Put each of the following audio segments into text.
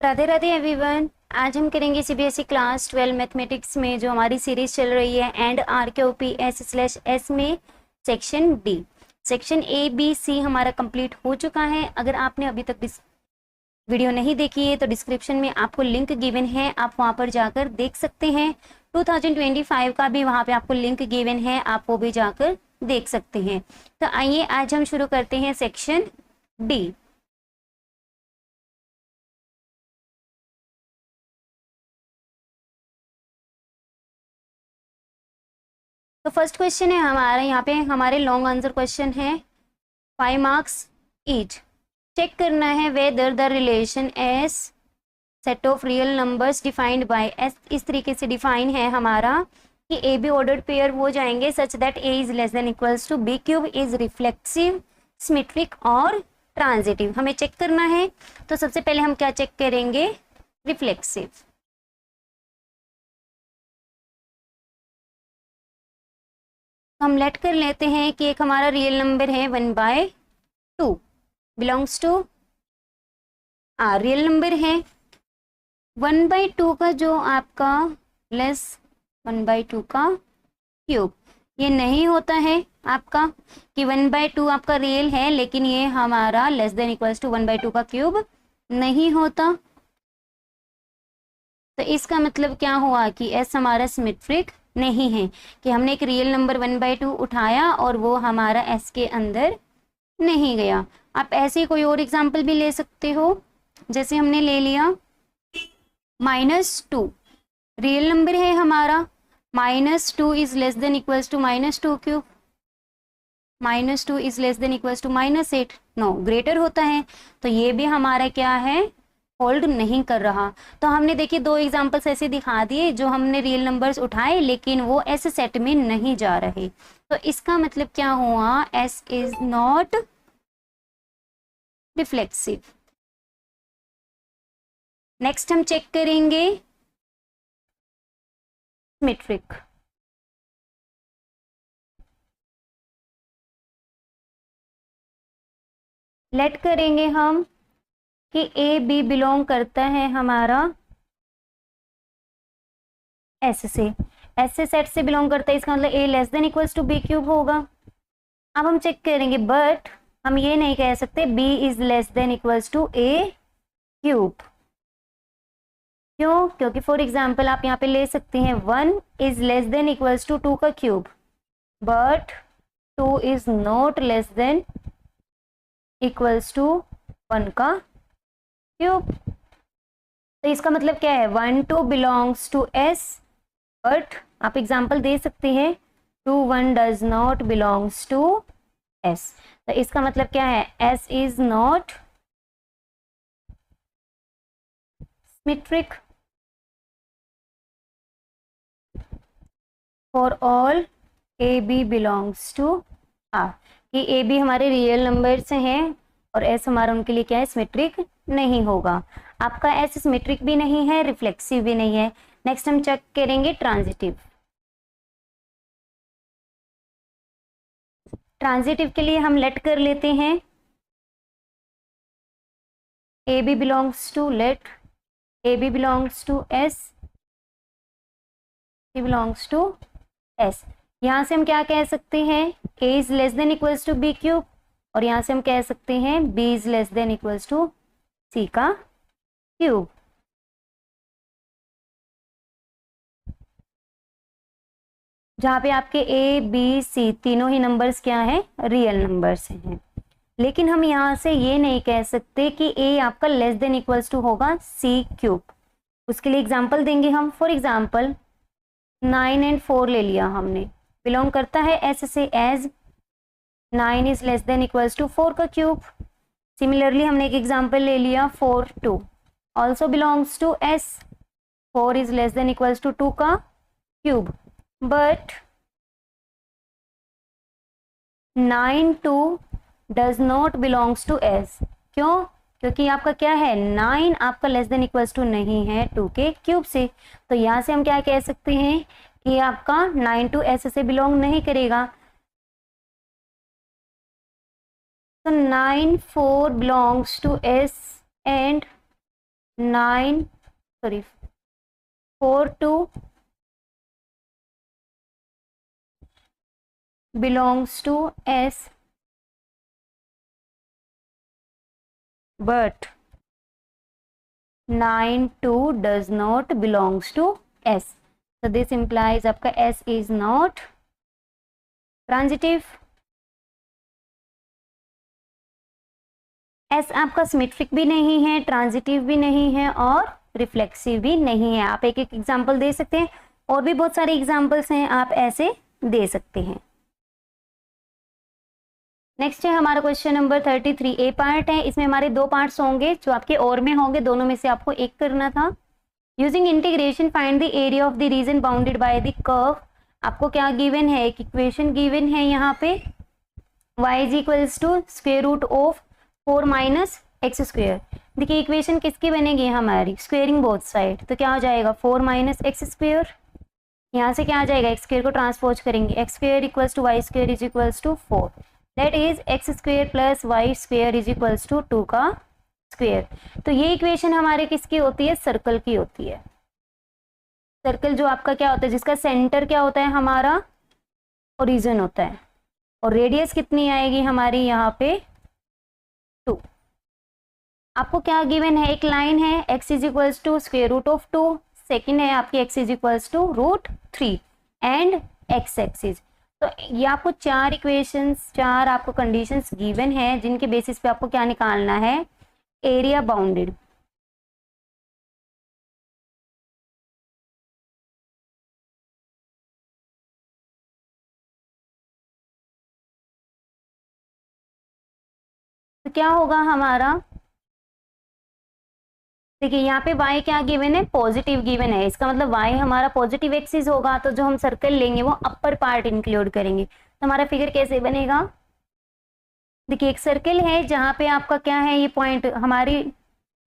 Radhe Radhe everyone. आज हम करेंगे सीबीएसई क्लास 12 मैथमेटिक्स में जो हमारी सीरीज चल रही है एंड आर के ओपी एस/एस में section D. Section A B C हमारा कंप्लीट हो चुका है। अगर आपने अभी तक वीडियो नहीं देखी है तो डिस्क्रिप्शन में आपको लिंक गिवन है, आप वहां पर जाकर देख सकते हैं। 2025 का भी वहां पे आपको लिंक गिवन है, आप वो भी जाकर देख सकते हैं। तो आइए आज हम शुरू करते हैं सेक्शन डी। तो फर्स्ट क्वेश्चन है हमारा, यहाँ पे हमारे लॉन्ग आंसर क्वेश्चन है 5 मार्क्स ईच। चेक करना है weather the relation S set of real numbers defined by S. इस तरीके से डिफाइन है हमारा कि ए बी ऑर्डर्ड पेयर हो जाएंगे such that A is less than equals to B cube is reflexive, symmetric और ट्रांजिटिव। हमें चेक करना है। तो सबसे पहले हम क्या चेक करेंगे? रिफ्लेक्सिव। हम लेट कर लेते हैं कि एक हमारा रियल नंबर है 1/2 belongs to R. Real number है 1/2 का जो आपका लेस 1/2 का क्यूब, ये नहीं होता है आपका कि 1/2 आपका रियल है लेकिन ये हमारा लेस देन इक्वल्स टू 1/2 का क्यूब नहीं होता। तो इसका मतलब क्या हुआ कि एस हमारा सिमेट्रिक नहीं है, कि हमने एक रियल नंबर 1/2 उठाया और वो हमारा एस के अंदर नहीं गया। आप ऐसे कोई और एग्जाम्पल भी ले सकते हो, जैसे हमने ले लिया -2 रियल नंबर है हमारा, -2 is less than equals to -2 cube, -2 is less than equals to -8, no greater होता है। तो ये भी हमारा क्या है? होल्ड नहीं कर रहा। तो हमने देखिए दो एग्जांपल्स ऐसे दिखा दिए जो हमने रियल नंबर्स उठाए लेकिन वो ऐसे सेट में नहीं जा रहे। तो इसका मतलब क्या हुआ? S is not reflexive. Next हम चेक करेंगे सिमेट्रिक। लेट करेंगे हम कि ए बी बिलोंग करता है हमारा एस से सेट से बिलोंग करता है, इसका मतलब A less than equals to B cube होगा। अब हम चेक करेंगे बट हम ये नहीं कह सकते B is less than equals to A cube. क्यों? क्योंकि फॉर एग्जाम्पल आप यहाँ पे ले सकते हैं 1 is less than equals to 2 का cube, but 2 is not less than equals to 1 का क्यूब। तो इसका मतलब क्या है? 1 2 बिलोंग्स टू एस, बट आप एग्जाम्पल दे सकते हैं 2 1 does not belongs to S. तो इसका मतलब क्या है? S is not symmetric for all A B belongs to are, कि ए बी हमारे रियल नंबर से हैं और एस हमारा उनके लिए क्या है? सिमेट्रिक नहीं होगा। आपका एस सिमेट्रिक भी नहीं है, रिफ्लेक्सिव भी नहीं है। नेक्स्ट हम चेक करेंगे ट्रांजिटिव। ट्रांजिटिव के लिए हम लेट कर लेते हैं A B belongs to, let A B belongs to S, A belongs to S. यहां से हम क्या कह सकते हैं? A is less than equals to B cube, और यहां से हम कह सकते हैं B is less than equals to C का क्यूब। जहां पे आपके ए बी सी तीनों ही नंबर्स क्या हैं? रियल नंबर्स हैं। लेकिन हम यहां से ये नहीं कह सकते कि ए आपका लेस देन इक्वल्स टू होगा सी क्यूब। उसके लिए एग्जांपल देंगे हम। फॉर एग्जांपल 9 और 4 ले लिया हमने, बिलोंग करता है एस से, as 9 is less than equals to 4 का क्यूब। सिमिलरली हमने एक एग्जांपल ले लिया 4 2, also belongs to S, 4 is less than equals to 2 का cube, but 9 2 does not belongs to S. क्यों? क्योंकि आपका क्या है? 9 आपका लेस देन इक्वल्स टू नहीं है 2 के क्यूब से। तो यहां से हम क्या कह सकते हैं कि आपका 9 2 एस से बिलोंग नहीं करेगा। तो 9 4 belongs to S and 4 to belongs to S but 9 2 does not belongs to S. So this implies आपका S is not transitive. S आपका सिमेट्रिक भी नहीं है, ट्रांजिटिव भी नहीं है और रिफ्लेक्सिव भी नहीं है. आप एक एक एग्जाम्पल दे सकते हैं, और भी बहुत सारे एग्जाम्पल्स हैं, आप ऐसे दे सकते हैं. नेक्स्ट है हमारा क्वेश्चन नंबर 33. ए पार्ट है, इसमें हमारे दो पार्ट्स होंगे जो आपके और में होंगे, दोनों में से आपको एक करना था. Using integration find the area of the region bounded by the curve. आपको क्या गिवन है, एक इक्वेशन गिवन है यहाँ पे, y is equals to square root of 4 minus x square. देखिए इक्वेशन किसकी बनेगी हमारी, स्क्वेयरिंग बोथ साइड. तो क्या हो जाएगा 4 माइनस एक्स स्क्वेयर, यहाँ से क्या आ जाएगा एक्स स्क्वेयर को ट्रांसपोज करेंगे, x square equals to y square is equals to 4. That is x square plus y square is equals to 2 का स्क्वेयर. तो ये इक्वेशन हमारे किसकी होती है, सर्कल की होती है. सर्कल जो आपका क्या होता है, जिसका सेंटर क्या होता है हमारा, ओरिजिन होता है, और रेडियस कितनी आएगी हमारी यहाँ पे 2. आपको क्या गिवन है, एक लाइन है x is equals to square root of 2, second है आपकी x is equals to root 3 and x axis. तो ये आपको चार इक्वेशंस, चार आपको कंडीशंस गिवन है, जिनके बेसिस पे आपको क्या निकालना है, एरिया बाउंडेड. तो क्या होगा हमारा, देखिए यहाँ पे y क्या गिवन है, पॉजिटिव गिवन है. इसका मतलब y हमारा पॉजिटिव एक्सिस होगा, तो जो हम सर्कल लेंगे वो अपर पार्ट इंक्लूड करेंगे. तो हमारा फिगर कैसे बनेगा, देखिए एक सर्कल है जहाँ पे आपका क्या है, ये पॉइंट हमारी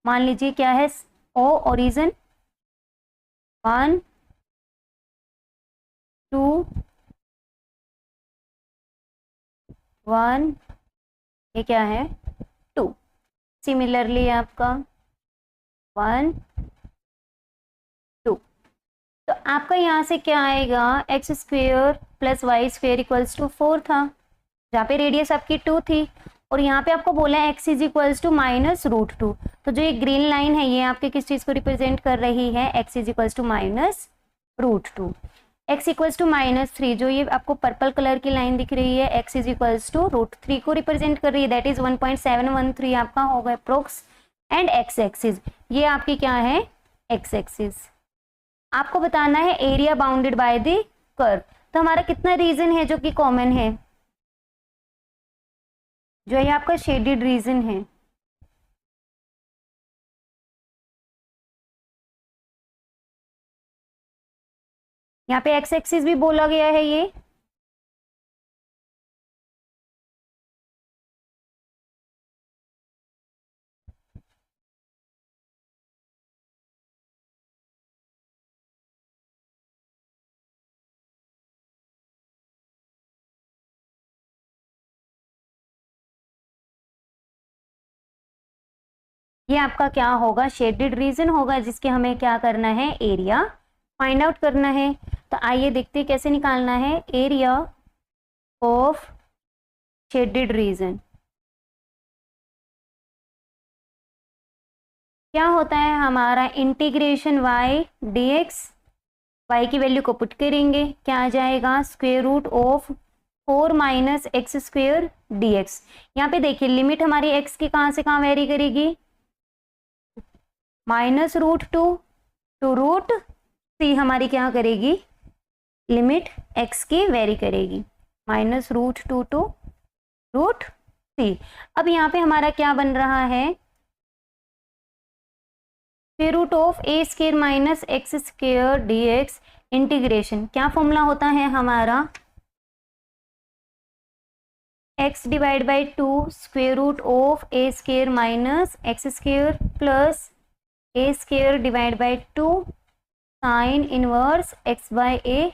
मान लीजिए क्या है, ओ ओरिजिन 1 2 1, ये क्या है 2. सिमिलरली आपका 1 2. तो आपका यहाँ से क्या आएगा, x square plus y square equals to 4 था, जहाँ पे रेडियस आपकी 2 थी, और यहाँ पे आपको बोला है x is equals to minus root 2. तो जो ये ग्रीन लाइन है ये आपके किस चीज़ को रिप्रेजेंट कर रही है, x is equals to minus root 2. x equals to minus 3, जो ये आपको पर्पल कलर की लाइन दिख रही है, x is equals to root 3 को रिप्रेजेंट कर रही है. दैट इज 1.713 आपका होगा अप्रोक्स. एंड x एक्सिस, ये आपकी क्या है, x एक्सिस. आपको बताना है area bounded by the curve. तो हमारा कितना रीजन है जो कि कॉमन है, जो ये आपका शेडेड रीजन है. यहाँ पे x एक्सिस भी बोला गया है ये. ये आपका क्या होगा, शेडेड रीजन होगा, जिसके हमें क्या करना है, एरिया फाइंड आउट करना है. तो आइए देखते हैं कैसे निकालना है एरिया ऑफ शेडेड रीजन. क्या होता है हमारा, इंटीग्रेशन y dx, y की वैल्यू को पुट करेंगे, क्या आ जाएगा, square root of 4 minus x square d x. यहाँ पे देखिए लिमिट हमारी x की कहाँ से कहाँ वेरी करेगी, माइनस रूट 2 टू रूट 3 हमारी क्या करेगी, लिमिट x की वेरी करेगी, माइनस रूट 2 टू रूट 3. अब यहाँ पे हमारा क्या बन रहा है, square root of A square minus x square d x integration. क्या फॉर्मूला होता है हमारा, x divide by 2 square root of A square minus x square plus A square divide by 2 sine inverse x by A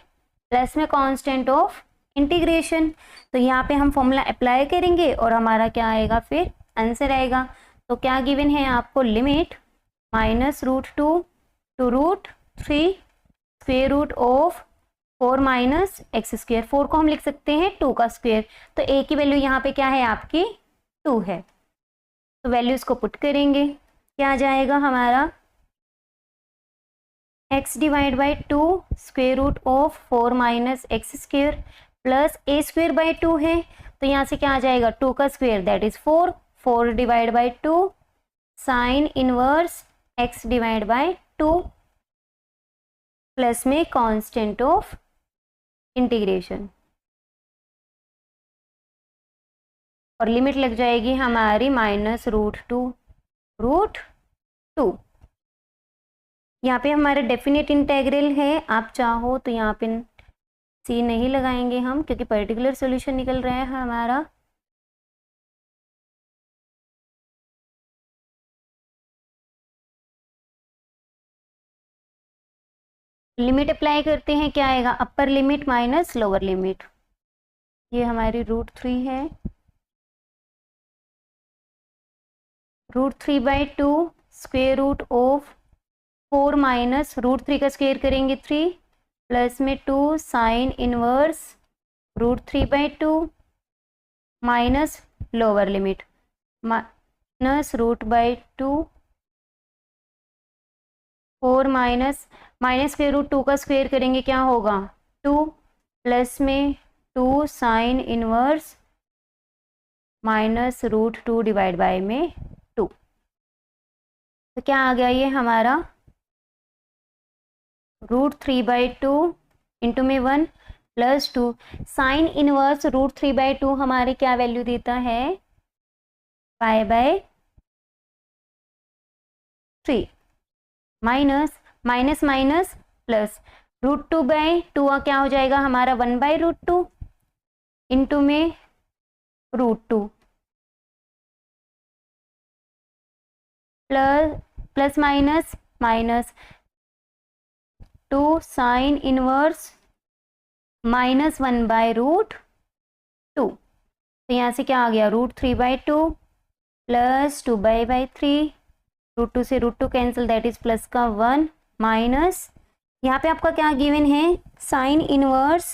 plus में constant of integration. तो यहाँ पे हम formula apply करेंगे और हमारा क्या आएगा, फिर आंसर आएगा. तो क्या गिवन है आपको, limit minus root 2 to root 3 square root of 4 minus x square. 4 को हम लिख सकते हैं 2 का स्क्वेयर, तो ए की वैल्यू यहाँ पे क्या है आपकी 2 है। तो वैल्यूज को पुट करेंगे, क्या आ जाएगा हमारा x divide by 2 square root of 4 minus x square plus A square by 2 है, तो यहाँ से क्या आ जाएगा 2 का square that is 4, 4 divide by 2 sine inverse x divide by 2 plus में कांस्टेंट ऑफ इंटीग्रेशन, और लिमिट लग जाएगी हमारी माइनस रूट 2 रूट 2। यहाँ पे हमारा डेफिनेट इंटेग्रल है, आप चाहो तो यहाँ पे सी नहीं लगाएंगे हम क्योंकि पर्टिकुलर सॉल्यूशन निकल रहा है हमारा। लिमिट अप्लाई करते हैं, क्या आएगा upper limit minus lower limit, ये हमारी रूट 3 है, root 3 by 2 square root of 4 minus root 3 का स्क्वेयर करेंगे 3 प्लस में 2 sine inverse root 3 by 2 minus lower limit minus root by 2 4 minus square root 2 का स्क्वेयर करेंगे क्या होगा 2 प्लस में 2 sine inverse minus root 2 divide by में 2। तो क्या आ गया ये हमारा रूट 3 बाई 2 इंटू में 1 plus 2 sine inverse root 3 by 2 हमारे क्या वैल्यू देता है pi by 3 minus minus minus plus root 2 by 2 क्या हो जाएगा हमारा 1 बाई रूट 2 इंटू में root 2 plus minus minus 2 sine inverse minus 1 by root 2। तो यहाँ से क्या आ गया root 3 by 2 plus 2 by 3, root 2 से root 2 cancel that is plus का 1 माइनस यहाँ पे आपका क्या गिवन है sine inverse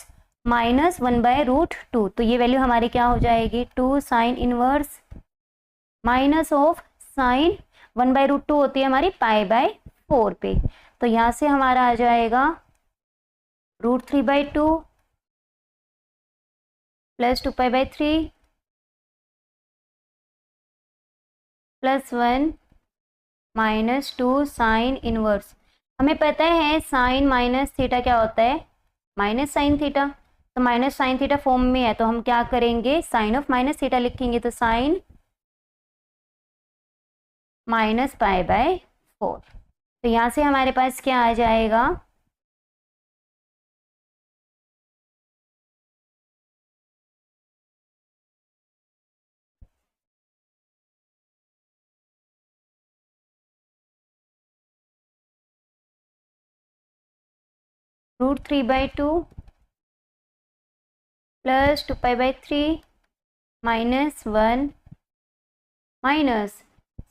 minus 1 by root 2, तो ये वैल्यू हमारी क्या हो जाएगी 2 sine inverse minus of sine 1 by root 2 होती है हमारी पाई बाय 4 पे, तो यहाँ से हमारा आ जाएगा root 3 by 2 plus 2 pi by 3 plus 1 minus 2 sine inverse. हमें पता है साइन माइनस थीटा क्या होता है माइनस साइन थीटा, तो माइनस साइन थीटा फॉर्म में है तो हम क्या करेंगे साइन ऑफ माइनस थीटा लिखेंगे, तो साइन माइनस पाई बाय 4। तो यहाँ से हमारे पास क्या आ जाएगा root 3 by 2 plus 2 pi by 3 minus 1 minus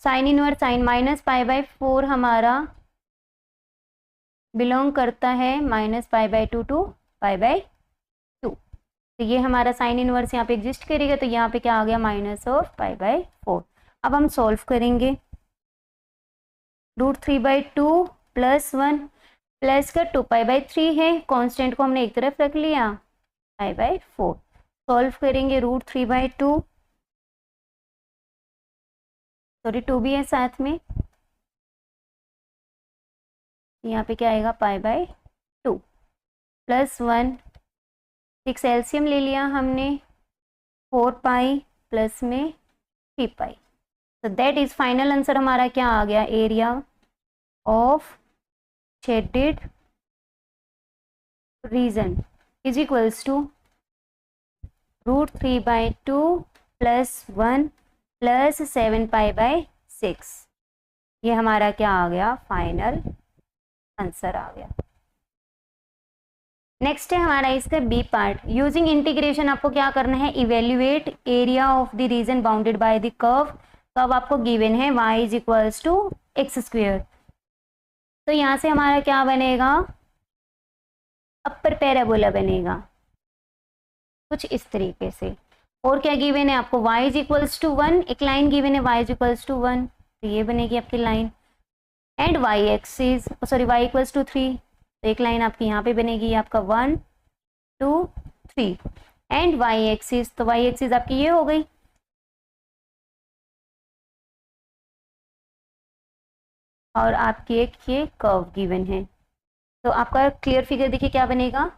sine inverse sine minus pi by 4 हमारा बिलोंग करता है minus pi by 2 to pi by 2, तो ये हमारा साइन इनवर्स यहाँ पे एग्जिस्ट करेगा, तो यहाँ पे क्या आ गया माइनस ऑफ पाई बाई 4। अब हम सॉल्व करेंगे रूट 3 बाई 2 प्लस 1 प्लस का 2 पाई बाई 3 है, कांस्टेंट को हमने एक तरफ रख लिया पाई बाई 4। सॉल्व करेंगे रूट 3 बाई 2 सॉरी 2 भी है साथ में, यहाँ पे क्या आएगा पाई बाई 2 प्लस 1 6 एलसीएम ले लिया हमने 4 पाई प्लस में 3 पाई, तो दैट इज फाइनल आंसर हमारा क्या आ गया area of shaded region is equals to root 3 by 2 plus 1 plus 7 pi by 6। ये हमारा क्या आ गया फाइनल आंसर आ गया। नेक्स्ट है हमारा इसका बी पार्ट, यूजिंग इंटीग्रेशन आपको क्या करना है evaluate area of the region bounded by the curve. Curve आपको गिवन है y is equals to x square, तो यहाँ से हमारा क्या बनेगा, अपर पैराबोला बनेगा कुछ इस तरीके से। और क्या गिवन है आपको, y इज इक्वल्स टू 1, एक लाइन गिवन है y इज इक्वल्स टू 1, तो ये बनेगी आपकी line. And y axis sorry y equals to 3, तो एक लाइन आपकी यहाँ पे बनेगी आपका 1 2 3। एंड y एक्सिस, तो y एक्सिस आपकी ये हो गई। और आपकी एक ये कर्व गिवन है, तो आपका क्लियर फिगर देखिए क्या बनेगा,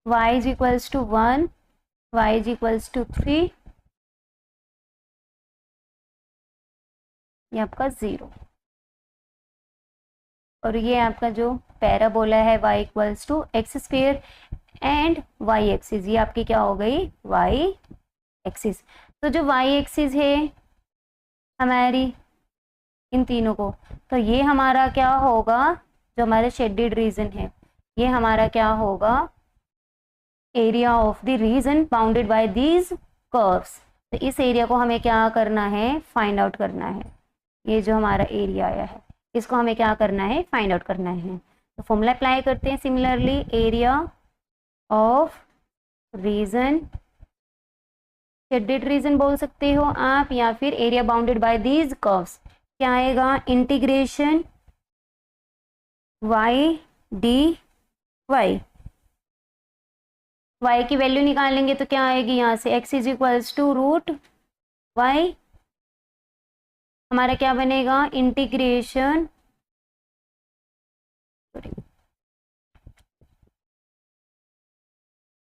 y is equals to 1, y is equals to 3, ये आपका 0। और ये आपका जो पैराबोला है y equals to x square and y axis, ये आपकी क्या हो गई, y एक्सिस। तो जो y एक्सिस है हमारी इन तीनों को, तो ये हमारा क्या होगा, जो हमारा शेडेड रीजन है, ये हमारा क्या होगा, area of the region bounded by these curves. तो इस एरिया को हमें क्या करना है, फाइंड आउट करना है। ये जो हमारा एरिया आया है इसको हमें क्या करना है, फाइंड आउट करना है। तो फॉर्मूला अप्लाई करते हैं similarly, area of region, shaded region बोल सकते हो आप, या फिर area bounded by these curves, क्या आएगा, इंटीग्रेशन y dy, y की वैल्यू निकालेंगे तो क्या आएगी यहाँ से, x is equals to root y, हमारा क्या बनेगा, इंटीग्रेशन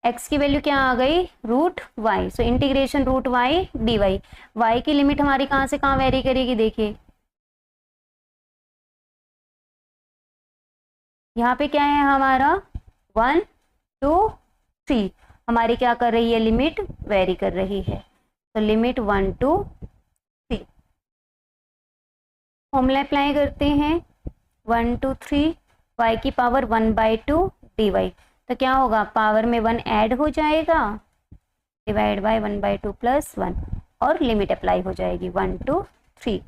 x की वैल्यू क्या आ गई, root y, so integration root y dy। y की लिमिट हमारी कहाँ से कहाँ वेरी करेगी, देखिए यहाँ पे क्या है हमारा 1 2 3, हमारी क्या कर रही है, लिमिट वेरी कर रही है, तो लिमिट 1 2 3। फॉर्मूला अप्लाई करते हैं 1 2 3, y की पावर 1/2 dy, तो क्या होगा, पावर में 1 ऐड हो जाएगा, डिवाइड बाय 1/2 प्लस 1, और लिमिट अप्लाई हो जाएगी 1 2 3।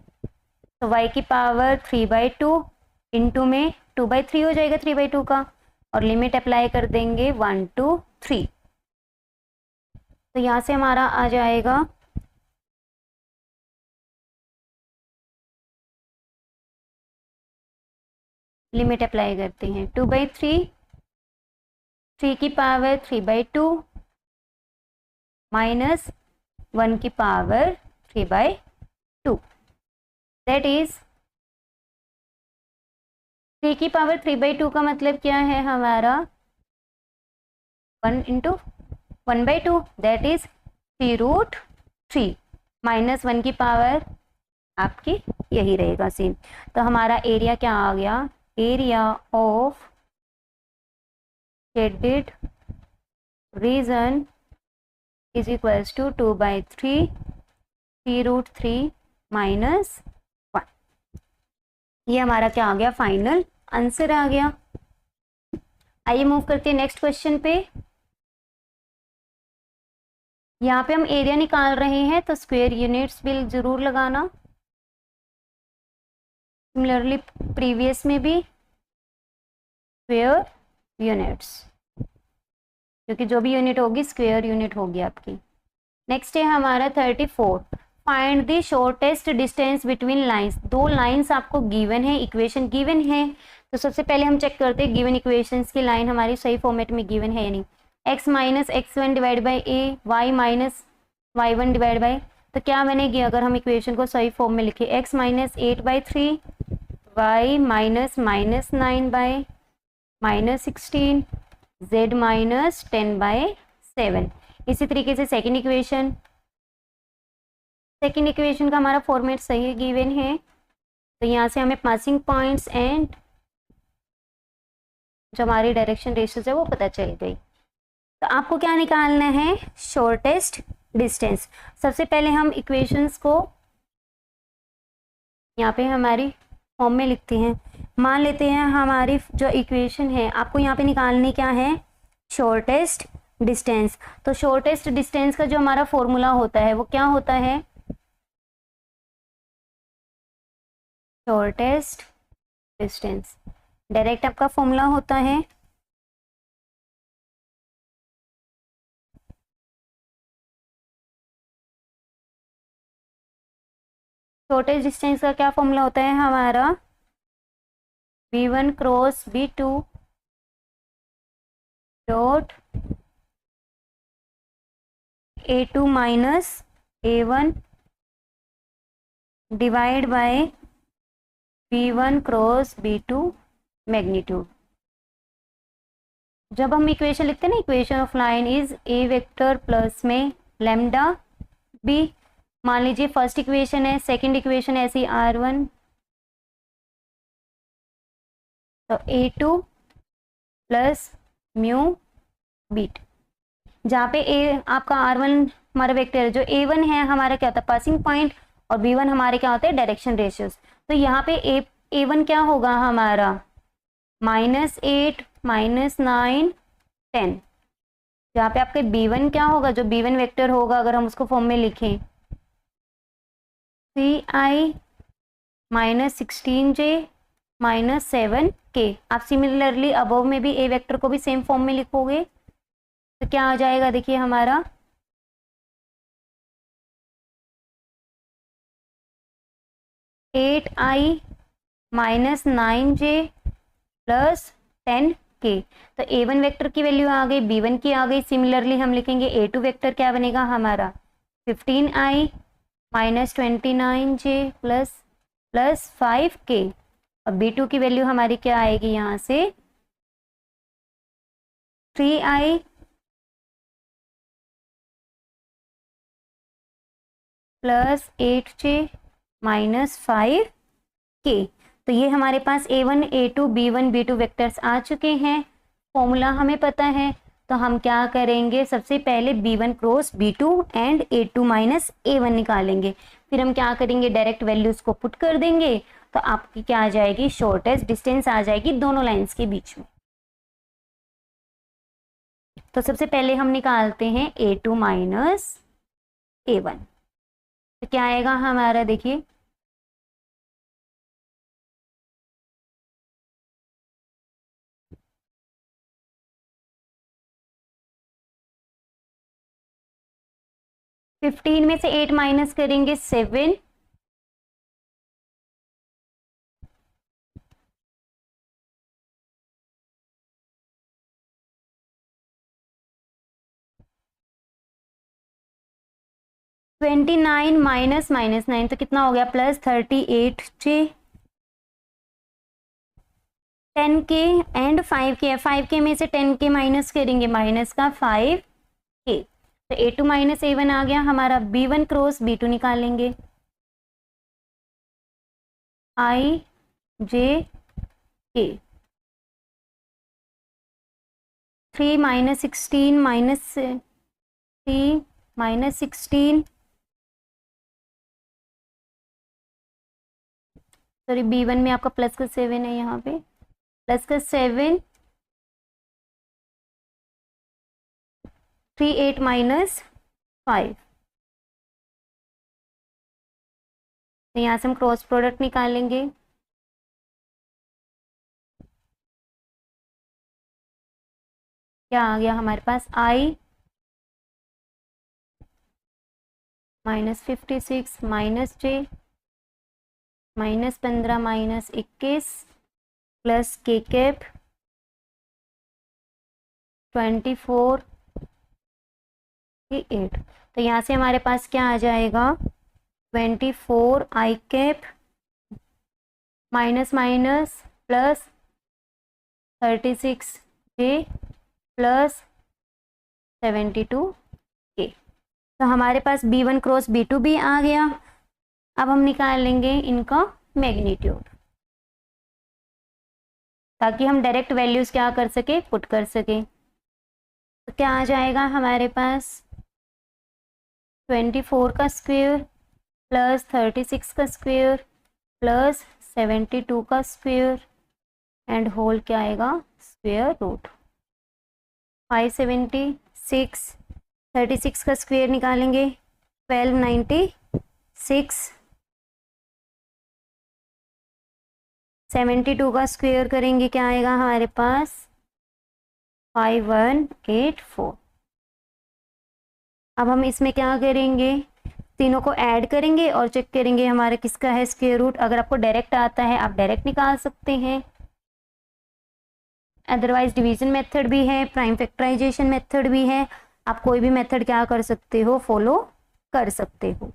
तो y की पावर 3/2 इंटू में 2/3 हो जाएगा 3/2 का, और लिमिट अप्लाई कर देंगे 1 2 3। तो यहाँ से हमारा आ जाएगा लिमिट अप्लाई करते हैं 2/3, 3 की पावर 3/2 माइनस 1 की पावर 3/2, दैट इज 3 की पावर 3/2 का मतलब क्या है हमारा, 1 into 1/2, that is 3 root 3 minus 1 की पावर आपकी यही रहेगा सेम। तो हमारा एरिया क्या आ गया, area of shaded region is equals to 2/3, 3 root 3 minus 1। ये हमारा क्या आ गया, फाइनल आंसर आ गया। आइए मूव करते हैं नेक्स्ट क्वेश्चन पे। यहाँ पे हम एरिया निकाल रहे हैं, तो स्क्वायर यूनिट्स भी जरूर लगाना, सिमिलरली प्रीवियस में भी स्क्वायर यूनिट्स, क्योंकि जो भी यूनिट होगी स्क्वायर यूनिट होगी आपकी। नेक्स्ट है हमारा 34, find the shortest distance between lines. दो लाइंस आपको गिवन है, इक्वेशन गिवन है, तो सबसे पहले हम चेक करते हैं गिवन इक्वेशंस की लाइन हमारी सही फॉर्मेट में गिवन है या नहीं। x minus x1 divide by A, y minus y1 divide by, तो क्या बनेगी अगर हम इक्वेशन को सही फॉर्म में लिखे, x minus 8/3, y minus -9 minus 16, z minus 10/7। इसी तरीके से सेकेंड इक्वेशन का हमारा फॉर्मेट सही गिवन है, तो यहाँ से हमें पासिंग पॉइंट्स एंड जो हमारी डायरेक्शन रेशियोज है वो पता चल गई। तो आपको क्या निकालना है, शॉर्टेस्ट डिस्टेंस। सबसे पहले हम इक्वेशंस को यहाँ पे हमारी फॉर्म में लिखते हैं। मान लेते हैं हमारी जो इक्वेशन है आपको यहाँ पे निकालनी क्या है, शॉर्टेस्ट डिस्टेंस। तो शॉर्टेस्ट डिस्टेंस का जो हमारा फॉर्मूला होता है वो क्या होता है, शॉर्टेस्ट डिस्टेंस। डायरेक्ट आपका फॉर्मूला होता है शॉर्टेस्ट डिस्टेंस का क्या फॉर्मूला होता है हमारा, v1 cross v2 dot a2 minus a1 divide by v1 cross v2 magnitude. जब हम इक्वेशन लिखते हैं ना, equation of line is a vector plus में लैम्डा बी। मान लीजिए फर्स्ट इक्वेशन है, सेकंड इक्वेशन ऐसी r1 तो a2 प्लस म्यू बीट, जहाँ पे a आपका r1 हमारा वेक्टर है, जो a1 है हमारा क्या होता है पासिंग पॉइंट, और b1 हमारे क्या होते हैं डायरेक्शन रेशियोज। तो यहाँ पे a1 क्या होगा हमारा -8 -9 10, जहाँ पे आपके b1 क्या होगा, जो b1 वेक्टर होगा अगर हम उसको फॉर्म में लिखें 3i -16j -7k। आप सिमिलरली अबव में भी ए वेक्टर को भी सेम फॉर्म में लिखोगे तो क्या आ जाएगा, देखिए हमारा 8i -9j +10k। तो a1 वेक्टर की वैल्यू आ गई, b1 की आ गई। सिमिलरली हम लिखेंगे a2 वेक्टर क्या बनेगा हमारा 15i -29j +5k, और b2 की वैल्यू हमारी क्या आएगी यहाँ से 3i +8j -5k। तो ये हमारे पास a1 a2 b1 b2 vectors आ चुके हैं। फॉर्मूला हमें पता है, तो हम क्या करेंगे, सबसे पहले b1 cross b2 and a2 minus a1 निकालेंगे। फिर हम क्या करेंगे, डायरेक्ट वैल्यूज को पुट कर देंगे, तो आपकी क्या आ जाएगी शॉर्टेस्ट डिस्टेंस आ जाएगी दोनों लाइंस के बीच में। तो सबसे पहले हम निकालते हैं a2 माइनस a1, तो क्या आएगा हमारा, देखिए फिफ्टीन में से 8 माइनस करेंगे 7, -29 -9 तो कितना हो गया +38j 10k and 5k। 5k में से 10k माइनस करेंगे माइनस का 5k, तो a2 माइनस a1 आ गया हमारा। b1 क्रॉस b2 निकालेंगे i j k 3 -16 3 -16 sorry b1 में आपका प्लस का 7 है, यहाँ पे प्लस का 7 3 8 -5। तो यहाँ से हम क्रॉस प्रोडक्ट निकालेंगे, क्या आ गया हमारे पास i -56 -j -15 -21 plus k cap 24 8। तो यहाँ से हमारे पास क्या आ जाएगा 24 i cap minus minus plus 36 j plus 72 k। तो हमारे पास b1 क्रॉस b2 भी आ गया। अब हम निकालेंगे इनका मैग्नीट्यूड, ताकि हम डायरेक्ट वैल्यूज क्या कर सके पुट कर सके। तो क्या आ जाएगा हमारे पास 24 का स्क्वायर प्लस 36 का स्क्वायर प्लस 72 का स्क्वायर एंड होल क्या आएगा स्क्वायर रूट 576। 36 का स्क्वायर निकालेंगे 1296 72 का स्क्वायर करेंगे क्या आएगा हमारे पास 5184। अब हम इसमें क्या करेंगे, तीनों को ऐड करेंगे और चेक करेंगे हमारा किसका है स्क्वायर रूट। अगर आपको डायरेक्ट आता है आप डायरेक्ट निकाल सकते हैं, अदरवाइज डिवीजन मेथड भी है, प्राइम फैक्टराइजेशन मेथड भी है, आप कोई भी मेथड क्या कर सकते हो, फॉलो कर सकते हो।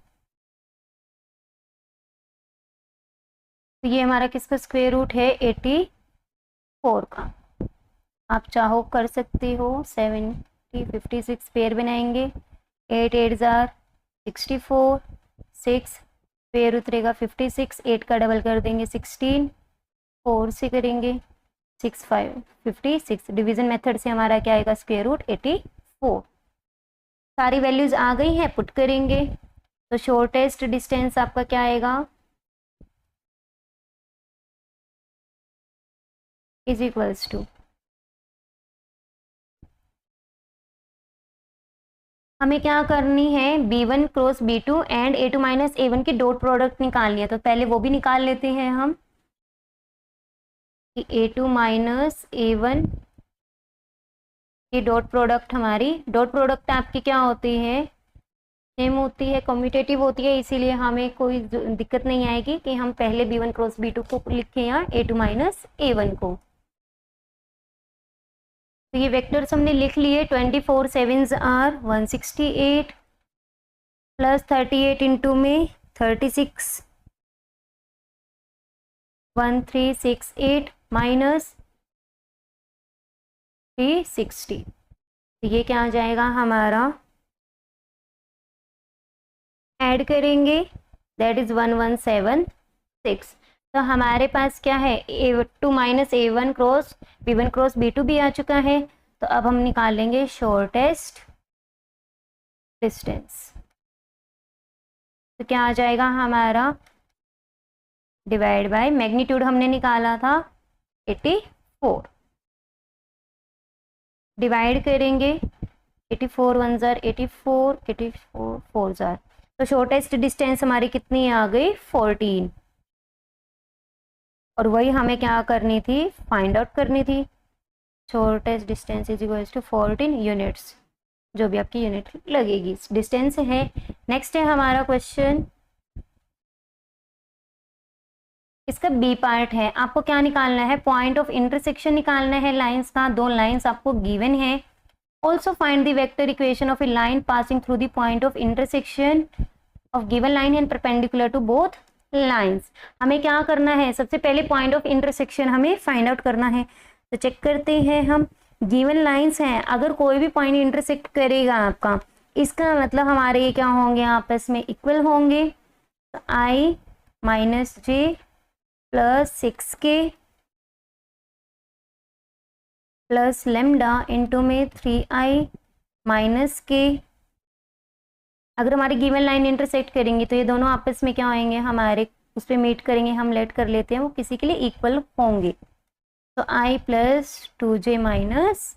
तो ये हमारा किसका स्क्वायर रूट है 84 का। आप चाहो कर सकते हो 70 56 पेयर बनाएंगे, 8 8 64, 6 पेयर उतरेगा 56, 8 का डबल कर देंगे 16, 4 से करेंगे 6 5 56, डिवीजन मेथड से हमारा क्या आएगा स्क्वायर रूट 84। सारी वैल्यूज आ गई हैं, पुट करेंगे तो शॉर्टेस्ट डिस्टेंस आपका क्या आएगा इज इक्वल्स टू, हमें क्या करनी है b1 cross b2 and a2 minus a1 की डॉट प्रोडक्ट निकालनी है। तो पहले वो भी निकाल लेते हैं हम कि a2 माइनस a1 की डॉट प्रोडक्ट, हमारी डॉट प्रोडक्ट आपकी क्या होती है, सेम होती है, कम्यूटेटिव होती है, इसीलिए हमें कोई दिक्कत नहीं आएगी कि हम पहले b1 क्रॉस b2 को लिखें या a2 माइनस a1 को। तो ये वेक्टर्स हमने लिख लिए, 24 7s आर 168 प्लस 38 इंटू में 36 1368 माइनस 360, तो ये क्या आ जाएगा हमारा, ऐड करेंगे दैट इज 1176। तो हमारे पास क्या है a2 minus a1 cross b1 cross b2 भी आ चुका है। तो अब हम निकालेंगे शॉर्टेस्ट डिस्टेंस। तो क्या आ जाएगा हमारा, डिवाइड बाय मैग्नीट्यूड हमने निकाला था 84, डिवाइड करेंगे 84 1 जार 84, 84 4 जार, तो शॉर्टेस्ट डिस्टेंस हमारी कितनी आ गई 14, और वही हमें क्या करनी थी, फाइंड आउट करनी थी। Shortest distance is equals to 14 units, जो भी आपकी यूनिट लगेगी डिस्टेंस है। नेक्स्ट है हमारा क्वेश्चन, इसका बी पार्ट है, आपको क्या निकालना है, पॉइंट ऑफ इंटरसेक्शन निकालना है लाइंस का। दो लाइंस आपको गिवन है। Also find the vector equation of a line passing through the point of intersection of given line and perpendicular to both lines. हमें क्या करना है, सबसे पहले पॉइंट ऑफ इंटरसेक्शन हमें फाइंड आउट करना है। तो चेक करते हैं हम, गिवन लाइंस हैं, अगर कोई भी पॉइंट इंटरसेक्ट करेगा आपका, इसका मतलब हमारे ये क्या होंगे, आपस में इक्वल होंगे। तो i minus J plus 6k plus lambda into में 3i माइनस के। अगर हमारी गिवन लाइन इंटरसेक्ट करेंगी तो ये दोनों आपस में क्या होंगे, हमारे उस पर मीट करेंगे, हम लेट कर लेते हैं, वो किसी के लिए इक्वल होंगे। तो i प्लस 2j माइनस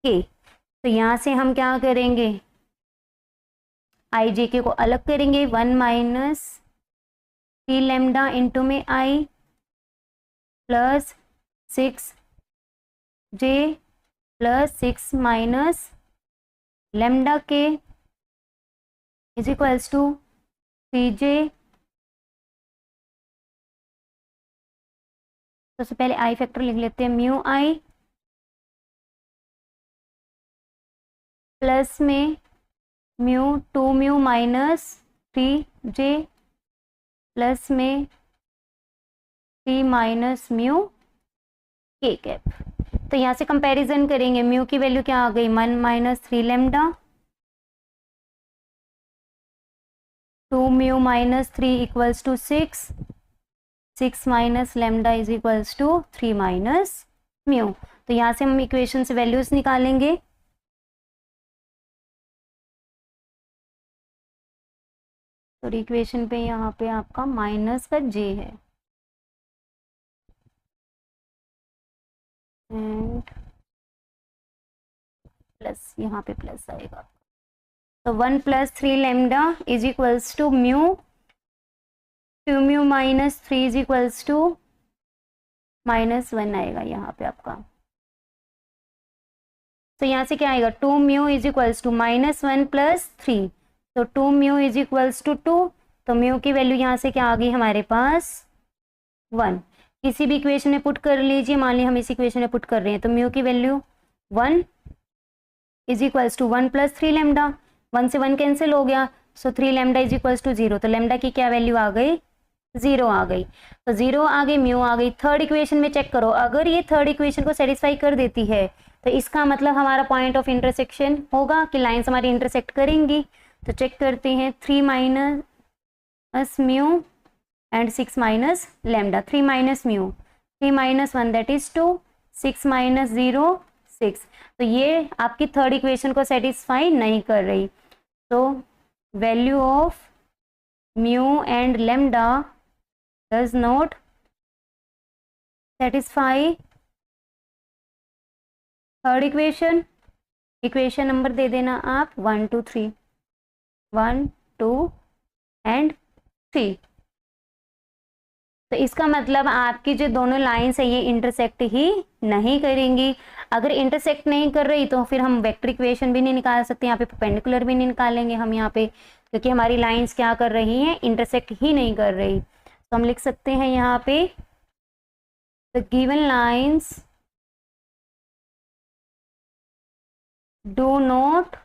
के, तो यहाँ से हम क्या करेंगे, i j के को अलग करेंगे, 1 माइनस 3 लेमडा इंटू में i plus 6j plus 6 minus lambda के इज इक्वल्स टू 3j। सबसे पहले आई फैक्टर लिख लेते हैं, म्यू आई प्लस में mu 2 mu minus 3j plus में 3 माइनस म्यू के कैप। तो यहाँ से कंपैरिजन करेंगे, म्यू की वैल्यू क्या आ गई 1 minus 3 lambda, 2 mu minus 3 equals to 6, 6 minus lambda is equals to 3 minus mu. तो यहाँ से हम इक्वेशन से वैल्यूज निकालेंगे। तो इक्वेशन पे यहाँ पे आपका माइनस का j है एंड प्लस, यहाँ पे प्लस आएगा। तो 1 plus 3 lambda is equals to mu, 2 mu minus 3 is equals to -1 आएगा यहाँ पे आपका। तो यहाँ से क्या आएगा 2 म्यू इज इक्वल्स टू -1 + 3, तो 2 म्यू इज इक्वल्स टू 2, तो म्यू की वैल्यू यहाँ से क्या आ गई हमारे पास 1। किसी भी इक्वेशन में पुट कर लीजिए, मान लीजिए हम इस इक्वेशन में पुट कर रहे हैं, तो म्यू की value 1 is equals to 1 + 3 lambda, 1 से 1 कैंसिल हो गया, so 3 lambda is equals to 0, तो लैम्डा की क्या वैल्यू आ गई 0 आ गई, तो 0 आ गई, म्यू आ गई। थर्ड इक्वेशन में चेक करो, अगर ये थर्ड इक्वेशन को सेटिस्फाई कर देती है तो इसका मतलब हमारा पॉइंट ऑफ इंटरसेक्शन होगा कि लाइंस हमारी इंटरसेक्ट करेंगी। तो चेक करते हैं 3 minus mu and 6 minus lambda, 3 minus mu, 3 minus 1 that is 2, 6 minus 0 6, तो ये आपकी थर्ड इक्वेशन को सेटिस्फाई नहीं कर रही। तो value of mu and lambda does not satisfy third equation. Equation number दे देना आप 1 2 3, 1 2 एंड 3। तो इसका मतलब आपकी जो दोनों लाइंस है ये इंटरसेक्ट ही नहीं करेंगी। अगर इंटरसेक्ट नहीं कर रही तो फिर हम वेक्टर इक्वेशन भी नहीं निकाल सकते, यहाँ पे परपेंडिकुलर भी नहीं निकालेंगे हम यहाँ पे, क्योंकि हमारी लाइंस क्या कर रही हैं इंटरसेक्ट ही नहीं कर रही। तो हम लिख सकते हैं यहाँ पे the given lines do not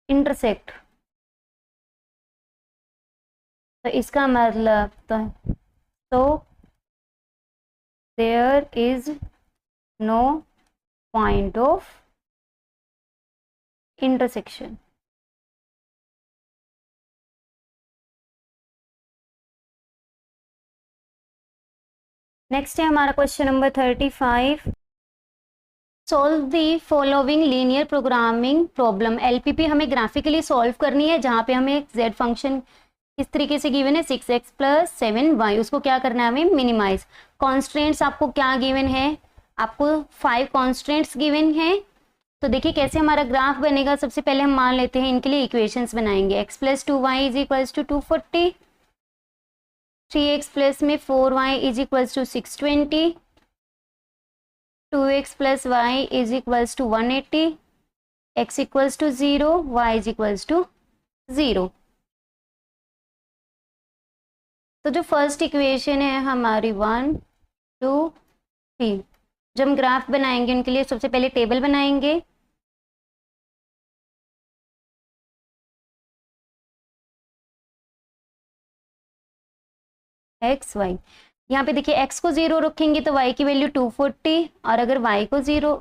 intersect. तो इसका मतलब तो there is no point of intersection. Next है हमारा question number 35। Solve the following linear programming problem. LPP हमें ग्राफिकली सॉल्व करनी है, जहाँ पे हमें एक जेड फंक्शन इस तरीके से गिवन है 6x + 7y, उसको क्या करना है हमें मिनिमाइज। कॉन्स्ट्रेंट्स आपको क्या गिवन है, आपको 5 कॉन्स्ट्रेंट्स गिवन है। तो देखिए कैसे हमारा ग्राफ बनेगा। सबसे पहले हम मान लेते हैं इनके लिए इक्वेशंस बनाएंगे। x + 2y is equals to 240, 3x plus में 4y is equals to 620, 2x + y is equals to 180, x equals to 0, y is equals to 0। तो जो फर्स्ट इक्वेशन है हमारी 1 2 3, जब हम ग्राफ बनाएंगे उनके लिए सबसे पहले टेबल बनाएंगे। x y, यहाँ पे देखिए x को 0 रखेंगे तो y की वैल्यू 240, और अगर y को 0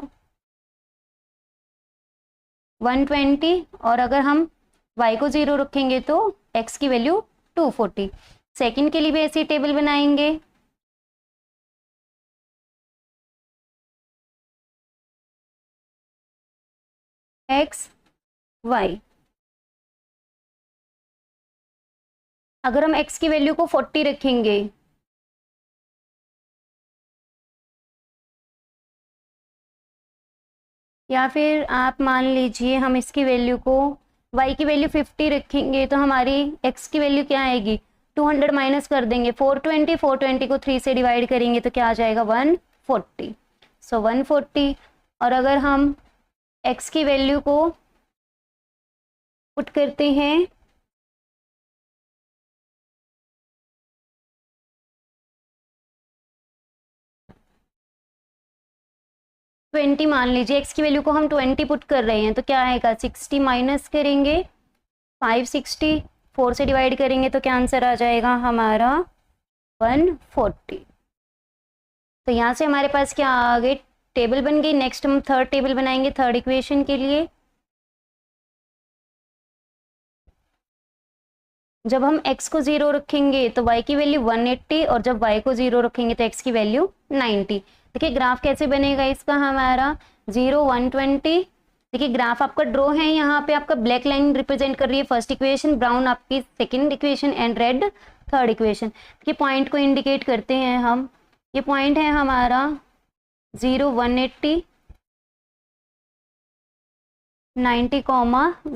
120, और अगर हम y को 0 रखेंगे तो x की वैल्यू 240। सेकंड के लिए भी ऐसी टेबल बनाएंगे। x y, अगर हम x की वैल्यू को 40 रखेंगे या फिर आप मान लीजिए हम इसकी वैल्यू को y की वैल्यू 50 रखेंगे, तो हमारी x की वैल्यू क्या आएगी 200 माइनस कर देंगे 420, 420 को 3 से डिवाइड करेंगे तो क्या आ जाएगा 140, सो 140। और अगर हम x की वैल्यू को पुट करते हैं ट्वेंटी, मान लीजिए x की वैल्यू को हम 20 पुट कर रहे हैं तो क्या आएगा 60 माइनस करेंगे 560, 4 से डिवाइड करेंगे तो क्या आंसर आ जाएगा हमारा 140। तो यहाँ से हमारे पास क्या आ गई टेबल बन गई। नेक्स्ट हम थर्ड टेबल बनाएंगे थर्ड इक्वेशन के लिए। जब हम x को 0 रखेंगे तो y की वैल्यू 180, और जब y को 0 रखेंगे तो x की वैल्यू 90। देखिए ग्राफ कैसे बनेगा इसका हमारा 0 120। देखिए ग्राफ आपका ड्रॉ है, यहाँ पे आपका ब्लैक लाइन रिप्रेजेंट कर रही है फर्स्ट इक्वेशन, ब्राउन आपकी second equation and red third equation. देखिए पॉइंट को इंडिकेट करते हैं हम, ये पॉइंट है हमारा 0 180 90,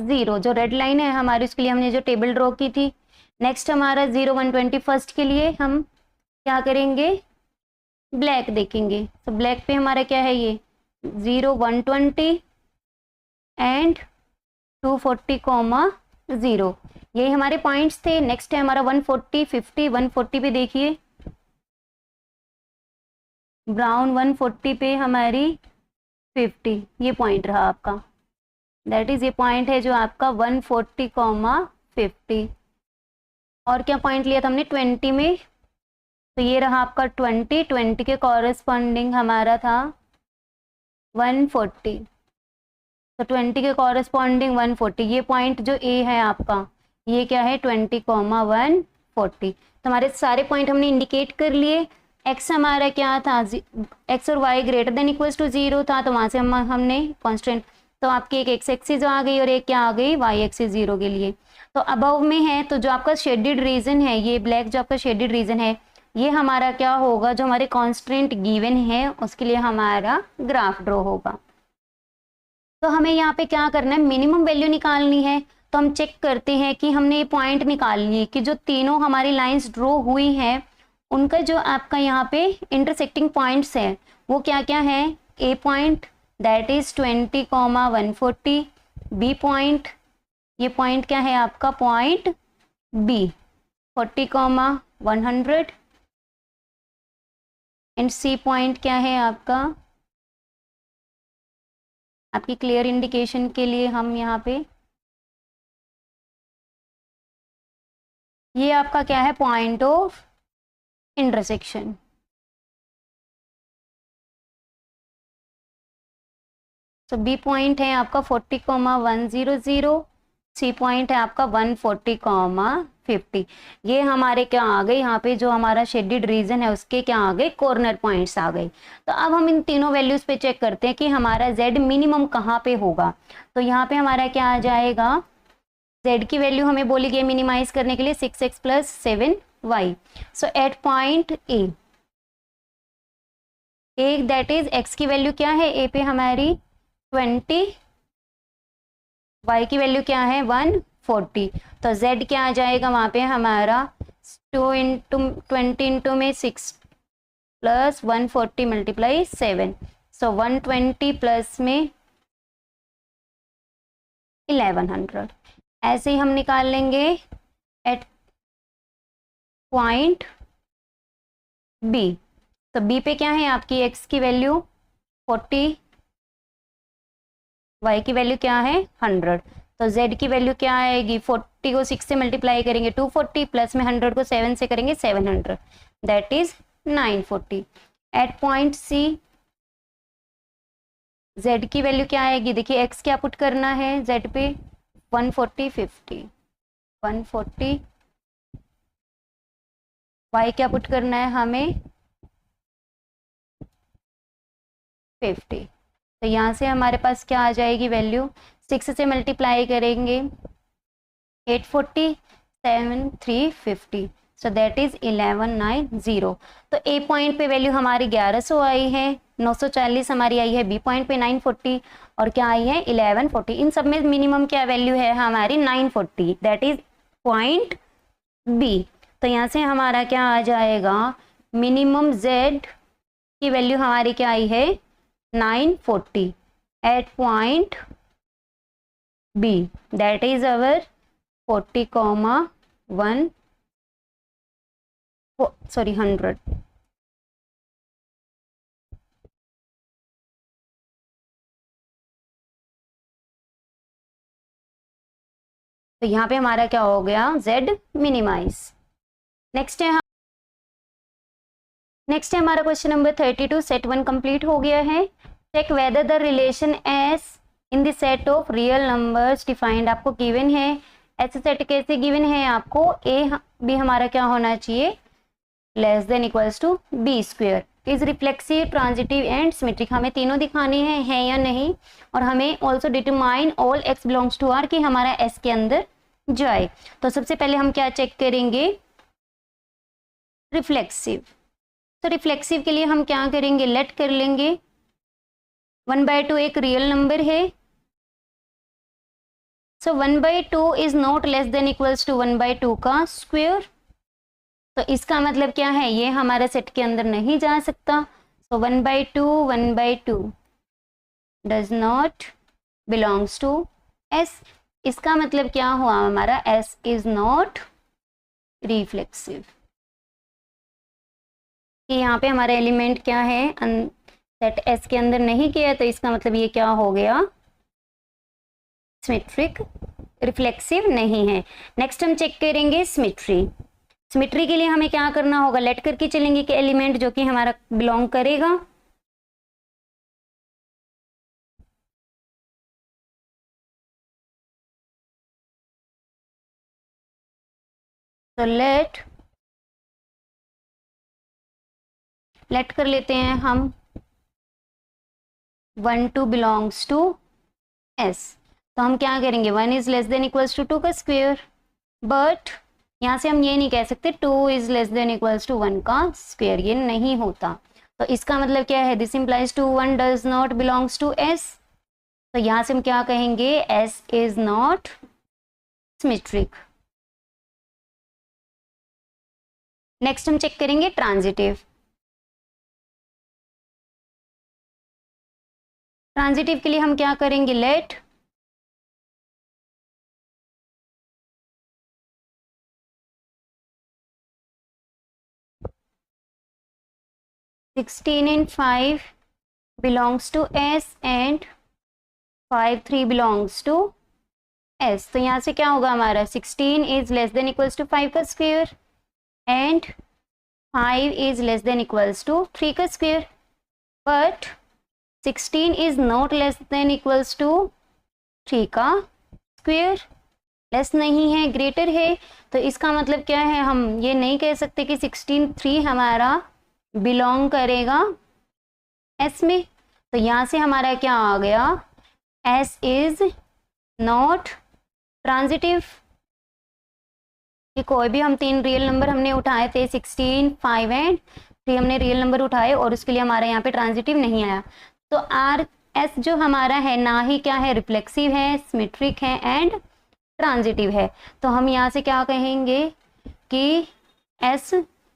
0, जो रेड लाइन है हमारी उसके लिए हमने जो टेबल ड्रॉ की थी। नेक्स्ट हमारा 0 120 फर्स्ट के लिए हम क्या करेंगे ब्लैक देखेंगे तो ब्लैक पे हमारा क्या है, ये 0 120 एंड 240, 0, यही हमारे पॉइंट्स थे। नेक्स्ट है हमारा 140 50, 140 पे देखिए ब्राउन 140 पे हमारी 50, ये पॉइंट रहा आपका, दैट इज ये पॉइंट है जो आपका 140, 50। और क्या पॉइंट लिया था हमने 20 में, तो ये रहा आपका 20 के कॉरेस्पॉन्डिंग हमारा था 140, तो 20 के कॉरेस्पॉन्डिंग 140, ये पॉइंट जो ए है आपका ये क्या है 20, 140। तो हमारे सारे पॉइंट हमने इंडिकेट कर लिए। एक्स हमारा क्या था, एक्स और y greater than equals to 0 था, तो वहां से हमने कॉन्स्टेंट, तो आपकी एक एक्स एक्सिस आ गई और एक क्या आ गई वाई एक्सिस 0 के लिए। तो अबव में है, तो जो आपका शेडेड रीजन है, ये ब्लैक जो आपका शेडेड रीजन है, ये हमारा क्या होगा, जो हमारे कॉन्स्टेंट गिवन है उसके लिए हमारा ग्राफ ड्रॉ होगा। तो हमें यहाँ पे क्या करना है, मिनिमम वैल्यू निकालनी है। तो हम चेक करते हैं कि हमने ये पॉइंट निकाल लिए कि जो तीनों हमारी लाइंस ड्रॉ हुई हैं उनका जो आपका यहाँ पे इंटरसेक्टिंग पॉइंट्स है वो क्या क्या है, A point that is 20, 140, B point, ये पॉइंट क्या है आपका point B 40, 100, and C point क्या है आपका, आपकी क्लियर इंडिकेशन के लिए हम यहाँ पे, ये आपका क्या है पॉइंट ऑफ इंटरसेक्शन। तो बी पॉइंट है आपका 40, 100, सी पॉइंट है आपका 140, 50। ये हमारे क्या आ गए, यहाँ पे जो हमारा शेडेड रीजन है उसके क्या आ गए, कॉर्नर पॉइंट्स आ गए। तो अब हम इन तीनों वैल्यूज पे चेक करते हैं कि हमारा z मिनिमम कहाँ पे होगा। तो यहाँ पे हमारा क्या आ जाएगा, z की वैल्यू हमें बोली गई मिनिमाइज करने के लिए 6x + 7y। So at point a that is x की वैल्यू क्या है, a पे हमारी 20, y की वैल्यू क्या है 140, तो z क्या आ जाएगा वहां पे हमारा 2 × 20 × में 6 प्लस 140 × 7, सो 120 प्लस में 1100। ऐसे ही हम निकाल लेंगे एट पॉइंट बी। तो बी पे क्या है आपकी x की वैल्यू 40, y की वैल्यू क्या है 100, तो z की वैल्यू क्या आएगी, 40 को 6 से मल्टीप्लाई करेंगे 240, प्लस में 100 को 7 से करेंगे 700, that is 940। At point c z की वैल्यू क्या आएगी, देखिए x क्या पुट करना है z पे 140, 50, 140, y क्या पुट करना है हमें 50। तो यहाँ से हमारे पास क्या आ जाएगी वैल्यू, 6 से मल्टीप्लाई करेंगे 840, 7 350, सो दैट इज 1190। तो ए पॉइंट पे वैल्यू हमारी 1100 आई है, 940 हमारी आई है, बी पॉइंट पे 940 और क्या आई है 1140। इन सब में मिनिमम क्या वैल्यू है हमारी 940, दैट इज पॉइंट बी। तो यहाँ से हमारा क्या आ जाएगा, मिनिमम z की वैल्यू हमारी क्या आई है 940 at point b, that is our 40, 100। तो यहाँ पे हमारा क्या हो गया z मिनिमाइज। नेक्स्ट है हमारा क्वेश्चन नंबर 32। सेट 1 कंप्लीट हो गया है। Check whether the relation s in the set of real numbers defined, आपको गिवन है ऐसे सेट कैसे गिवन है आपको, ए भी हमारा क्या होना चाहिए less than equals to b square, is reflexive, transitive and symmetric. हमें तीनों दिखाने हैं है या नहीं, और हमें also determine all x belongs to are कि हमारा एस के अंदर जाए। तो सबसे पहले हम क्या चेक करेंगे, रिफ्लेक्सिव। तो रिफ्लेक्सिव के लिए हम क्या करेंगे, लेट कर लेंगे 1/2 एक रियल नंबर है, so 1/2 is not less than equals to 1/2 का स्क्वायर। तो इसका मतलब क्या है, ये हमारे सेट के अंदर नहीं जा सकता। So 1/2 does not belongs to s. इसका मतलब क्या हुआ हमारा, एस इज नॉट रिफ्लेक्सिव। कि यहाँ पे हमारा एलिमेंट क्या है, सेट एस के अंदर नहीं किया, तो इसका मतलब ये क्या हो गया, सिमेट्रिक, रिफ्लेक्सिव नहीं है। नेक्स्ट हम चेक करेंगे सिमेट्री। सिमेट्री के लिए हमें क्या करना होगा, लेट करके चलेंगे कि एलिमेंट जो कि हमारा बिलोंग करेगा, तो लेट कर लेते हैं हम 1 2 बिलोंग्स टू एस। तो हम क्या करेंगे, 1 is less than equals to 2 का स्क्वायर, बट यहाँ से हम ये नहीं कह सकते 2 is less than equals to 1 का स्क्वायर, ये नहीं होता। तो इसका मतलब क्या है, this implies to 1 does not belongs to S. तो यहाँ से हम क्या कहेंगे, s is not symmetric. Next हम चेक करेंगे ट्रांजिटिव। ट्रांजिटिव के लिए हम क्या करेंगे, let (16 and 5 belongs to S and 5 3 belongs to S। तो यहाँ से क्या होगा हमारा, 16 is less than equals to 5 का square and 5 is less than equals to 3 का square, but 16 is not less than equals to 3 का स्क्वायर, लेस नहीं है, ग्रेटर है। तो इसका मतलब क्या है, हम ये नहीं कह सकते कि 16 3 हमारा बिलोंग करेगा एस में। तो यहाँ से हमारा क्या आ गया, एस इज नॉट ट्रांजिटिव। कि कोई भी हम 3 रियल नंबर हमने उठाए थे, 16 5 एंड 3 हमने रियल नंबर उठाए और उसके लिए हमारा यहाँ पे ट्रांजिटिव नहीं आया। तो आर एस जो हमारा है, ना ही क्या है, रिफ्लेक्सिव है, सिमेट्रिक है एंड ट्रांजिटिव है। तो हम यहाँ से क्या कहेंगे कि S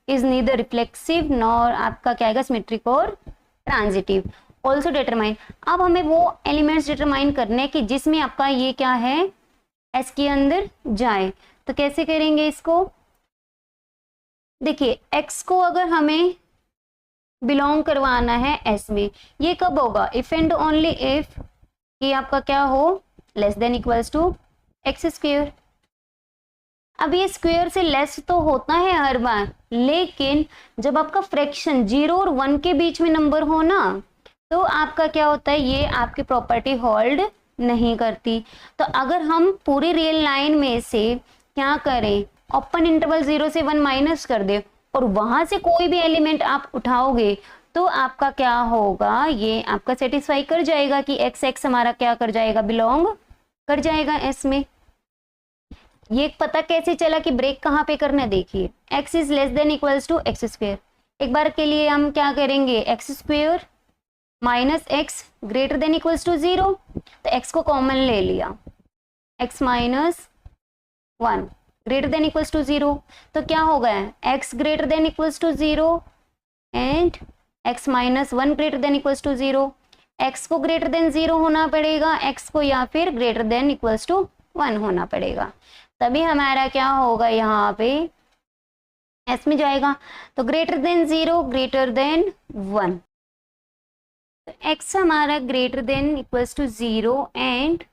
is neither reflexive nor आपका क्या आएगा, सिमेट्रिक और ट्रांजिटिव। ऑल्सो डिटरमाइन, अब हमें वो एलिमेंट्स डिटरमाइन करने कि जिसमें आपका ये क्या है, एस के अंदर जाए। तो कैसे करेंगे इसको, देखिए एक्स को अगर हमें बिलोंग करवाना है एस में, ये कब होगा, इफ एंड ओनली इफ ये आपका क्या हो, less than equals to x square. अब ये स्क्वायर से लेस तो होता है हर बार, लेकिन जब आपका फ्रैक्शन 0 और 1 के बीच में नंबर हो ना, तो आपका क्या होता है, ये आपकी प्रॉपर्टी होल्ड नहीं करती। तो अगर हम पूरी रियल लाइन में से क्या करें, ओपन इंटरवल 0 से 1 माइनस कर दे और वहां से कोई भी एलिमेंट आप उठाओगे, तो आपका क्या होगा, ये आपका सेटिस्फाई कर जाएगा कि एक्स एक्स हमारा क्या कर जाएगा, बिलोंग कर जाएगा एस में। ये पता कैसे चला कि ब्रेक कहाँ पे करना है, देखिए x is less than equals to x square. एक बार के लिए हम क्या करेंगे, x square minus x greater than equals to 0। तो x को कॉमन ले लिया, x minus 1 greater than equals to 0। तो क्या हो गया, x greater than equals to 0 and x minus 1 greater than equals to 0। x को ग्रेटर देन 0 होना पड़ेगा, x को या फिर ग्रेटर देन इक्वल्स टू 1 होना पड़ेगा, तभी हमारा क्या होगा, यहाँ पे एस में जाएगा। तो ग्रेटर देन 0 ग्रेटर देन 1, तो x हमारा greater than equals to 0 and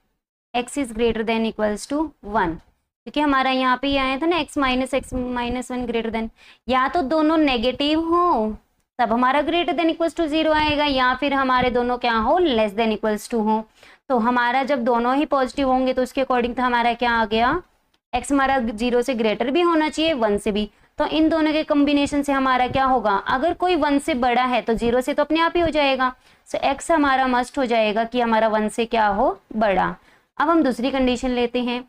x is greater than equals to 1, क्योंकि हमारा यहाँ पे ये आया था ना x माइनस 1 ग्रेटर देन, या तो दोनों नेगेटिव हो तब हमारा ग्रेटर देन इक्वल्स टू 0 आएगा, या फिर हमारे दोनों क्या हो, लेस देन इक्वल्स टू हो। तो हमारा जब दोनों ही पॉजिटिव होंगे तो उसके अकॉर्डिंग तो हमारा क्या आ गया, x हमारा 0 से ग्रेटर भी होना चाहिए, 1 से भी। तो इन दोनों के कॉम्बिनेशन से हमारा क्या होगा, अगर कोई 1 से बड़ा है तो 0 से तो अपने आप ही हो जाएगा। सो x हमारा मस्ट हो जाएगा कि हमारा 1 से क्या हो, बड़ा। अब हम दूसरी कंडीशन लेते हैं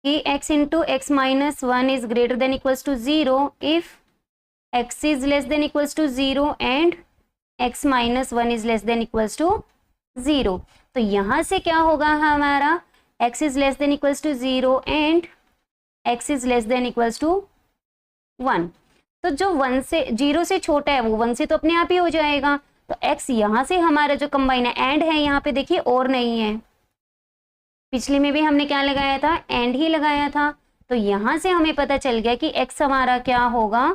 कि x into x minus 1 is greater than equals to 0 if x is less than equals to 0 and x minus 1 is less than equals to 0। तो यहाँ से क्या होगा हमारा, x is less than equals to 0 and x is less than equals to 1। तो जो 1 से 0 से छोटा है वो 1 से तो अपने आप ही हो जाएगा। तो x यहाँ से हमारा जो कंबाइन है एंड है, यहाँ पे देखिए और नहीं है। पिछले में भी हमने क्या लगाया था, एंड ही लगाया था। तो यहां से हमें पता चल गया कि x हमारा क्या होगा,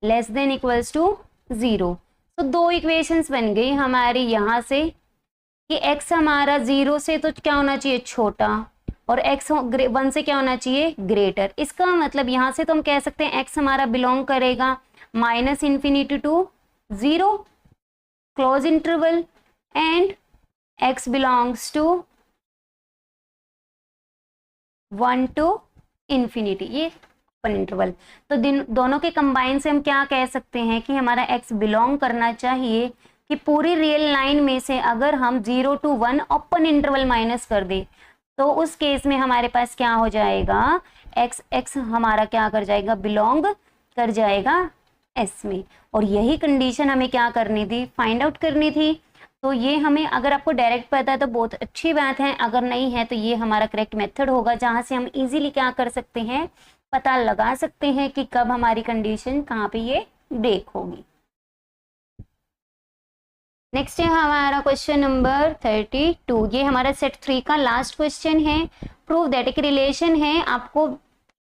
लेस देन इक्वल्स टू 0। तो दो इक्वेशंस बन गई हमारी यहां से कि x हमारा 0 से तो क्या होना चाहिए, छोटा, और x 1 से क्या होना चाहिए, ग्रेटर। इसका मतलब यहां से तो हम कह सकते हैं x हमारा बिलोंग करेगा -∞ to 0 close interval and x belongs to 1 to infinity, ये ओपन इंटरवल। तो दोनों के कंबाइन से हम क्या कह सकते हैं कि हमारा x बिलोंग करना चाहिए कि पूरी रियल लाइन में से अगर हम 0 to 1 ओपन इंटरवल माइनस कर दे तो उस केस में हमारे पास क्या हो जाएगा, x हमारा क्या कर जाएगा, बिलोंग कर जाएगा s में। और यही कंडीशन हमें क्या करनी थी, फाइंड आउट करनी थी। तो ये हमें, अगर आपको डायरेक्ट पता है तो बहुत अच्छी बात है, अगर नहीं है तो ये हमारा करेक्ट मेथड होगा जहां से हम इजीली क्या कर सकते हैं, पता लगा सकते हैं कि कब हमारी कंडीशन कहाँ पे ये ब्रेक होगी। नेक्स्ट है हमारा क्वेश्चन नंबर 32। ये हमारा सेट 3 का लास्ट क्वेश्चन है। प्रूव दैट एक रिलेशन है, आपको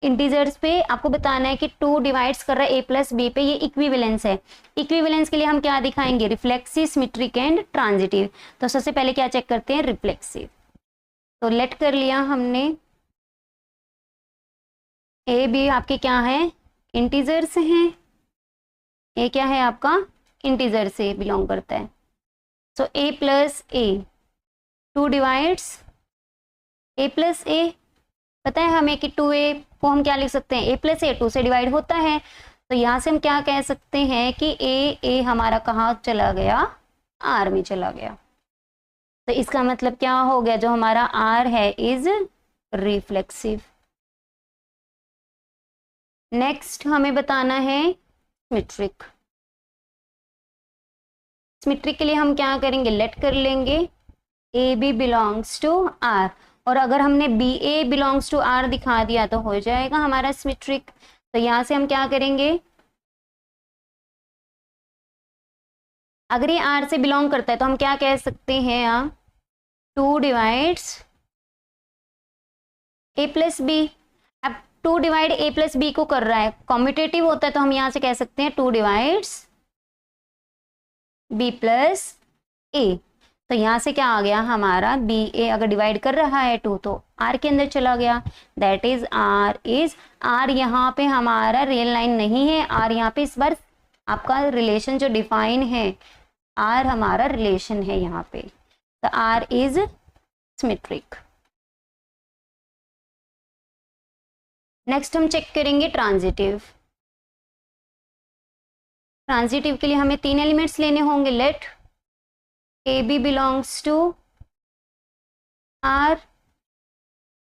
इंटीजर्स पे आपको बताना है कि 2 डिवाइड्स कर रहा है a प्लस बी पे, ये इक्विवेलेंस है। इक्विवेलेंस के लिए हम क्या दिखाएंगे, रिफ्लेक्सिव, सिमेट्रिक एंड ट्रांजिटिव। तो सबसे पहले क्या चेक करते हैं, रिफ्लेक्सिव। तो लेट कर लिया हमने, ए बी आपके क्या है, इंटीजर्स हैं। ए क्या है आपका, इंटीजर से बिलोंग करता है। So a plus A, 2 divides a plus A, पता है हमें कि 2a को हम क्या लिख सकते हैं, a प्लस ए 2 से डिवाइड होता है। तो यहाँ से हम क्या कह सकते हैं कि a हमारा कहाँ चला गया, r में चला गया। तो इसका मतलब क्या हो गया, जो हमारा r है इज रिफ्लेक्सिव। नेक्स्ट हमें बताना है सिमेट्रिक। सिमेट्रिक के लिए हम क्या करेंगे, लेट कर लेंगे a B belongs to r, और अगर हमने b a belongs to r दिखा दिया तो हो जाएगा हमारा सिमेट्रिक। तो यहां से हम क्या करेंगे, अगर ये आर से बिलोंग करता है तो हम क्या कह सकते हैं, यहाँ 2 डिवाइड्स ए प्लस बी। अब 2 डिवाइड ए प्लस बी को कर रहा है, कॉम्यूटेटिव होता है, तो हम यहां से कह सकते हैं 2 डिवाइड्स बी प्लस ए। तो यहाँ से क्या आ गया हमारा, बी ए अगर डिवाइड कर रहा है 2 तो आर के अंदर चला गया। दैट इज आर यहाँ पे हमारा रियल लाइन नहीं है, आर यहाँ पे इस बार आपका रिलेशन जो डिफाइन है, आर हमारा रिलेशन है यहाँ पे। तो आर इज सिमेट्रिक। नेक्स्ट हम चेक करेंगे ट्रांजिटिव। ट्रांजिटिव के लिए हमें 3 एलिमेंट्स लेने होंगे। Let A B belongs to r,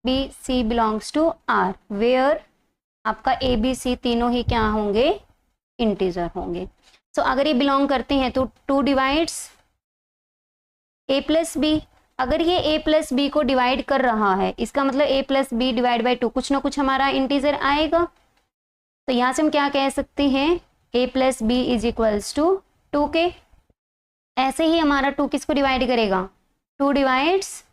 b c belongs to r, where आपका ए बी सी तीनों ही क्या होंगे, इंटीजर होंगे। सो अगर ये बिलोंग करते हैं तो 2 डिवाइड्स ए प्लस बी। अगर ये ए प्लस बी को डिवाइड कर रहा है, इसका मतलब a plus b divide by 2, कुछ ना कुछ हमारा इंटीजर आएगा। तो यहां से हम क्या कह सकते हैं, A plus B is equals to 2k। ऐसे ही हमारा 2 किसको डिवाइड करेगा, 2 डिवाइड्स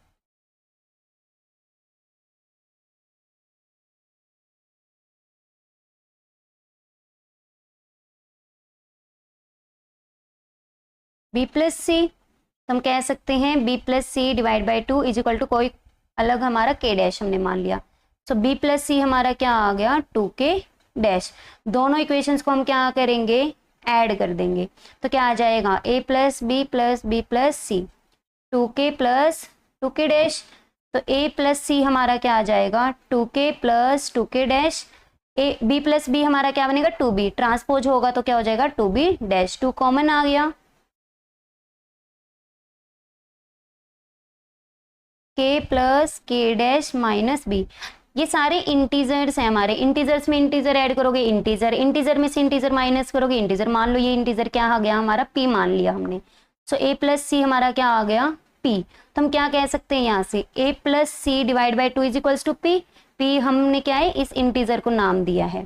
बी प्लस सी। तो हम कह सकते हैं b plus c divide by 2 is equal to कोई अलग हमारा k डैश हमने मान लिया। सो बी प्लस सी हमारा क्या आ गया, 2k डैश। दोनों इक्वेशंस को हम क्या करेंगे, ऐड कर देंगे। तो क्या आ जाएगा, a plus b plus c, 2k plus 2k dash. तो a प्लस सी हमारा क्या आ जाएगा, 2k plus 2k dash. A b plus b हमारा क्या बनेगा, 2b, ट्रांसपोज होगा तो क्या हो जाएगा 2b डैश। 2 कॉमन आ गया, k plus k dash minus b. ये सारे इंटीजर्स हैं हमारे, इंटीजर्स में इंटीजर ऐड करोगे इंटीजर, इंटीजर में से इंटीजर माइनस करोगे इंटीजर। मान लो ये इंटीजर क्या आ गया हमारा, p मान लिया हमने। सो a प्लस सी हमारा क्या आ गया, P, तो हम क्या कह सकते हैं यहाँ से A plus c divide by 2 is equals to P। P हमने क्या है, इस इंटीजर को नाम दिया है।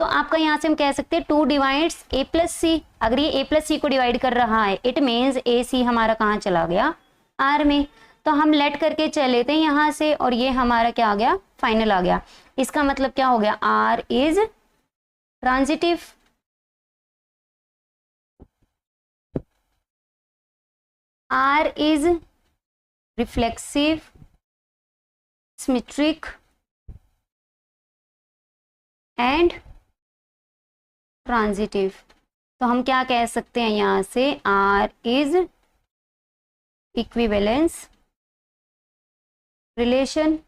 तो आपका यहाँ से हम कह सकते हैं 2 डिवाइड्स A प्लस सी। अगर ये A प्लस सी को डिवाइड कर रहा है, इट मीन्स ए सी हमारा कहाँ चला गया, R में। तो हम लेट करके चले थे यहाँ से, और ये हमारा क्या आ गया, फाइनल आ गया। इसका मतलब क्या हो गया, R is transitive. R is reflexive, symmetric and transitive। तो हम क्या कह सकते हैं यहाँ से, R is equivalence relation।